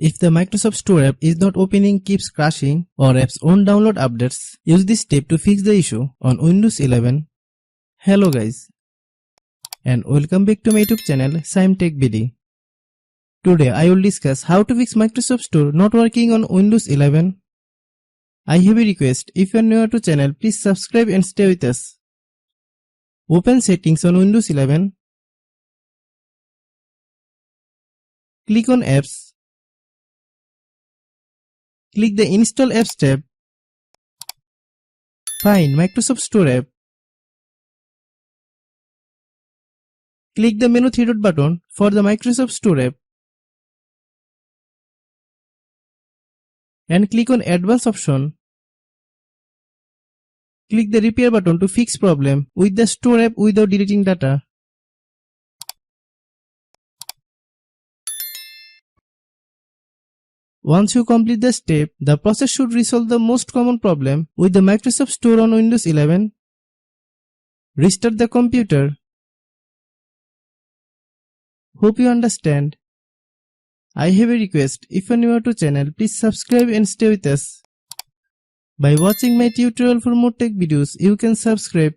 If the Microsoft Store app is not opening, keeps crashing, or apps won't download updates, use this step to fix the issue on Windows 11. Hello guys, and welcome back to my YouTube channel Shaem Tech BD. Today I will discuss how to fix Microsoft Store not working on Windows 11. I have a request, if you are new to channel, please subscribe and stay with us. Open Settings on Windows 11. Click on Apps. Click the Install Apps tab. Find Microsoft Store app. Click the menu 3-dot button for the Microsoft Store app. And click on Advanced option. Click the Repair button to fix problem with the Store app without deleting data. Once you complete the step, the process should resolve the most common problem with the Microsoft Store on Windows 11. Restart the computer. Hope you understand. I have a request, if you are new to channel, please subscribe and stay with us. By watching my tutorial for more tech videos, you can subscribe.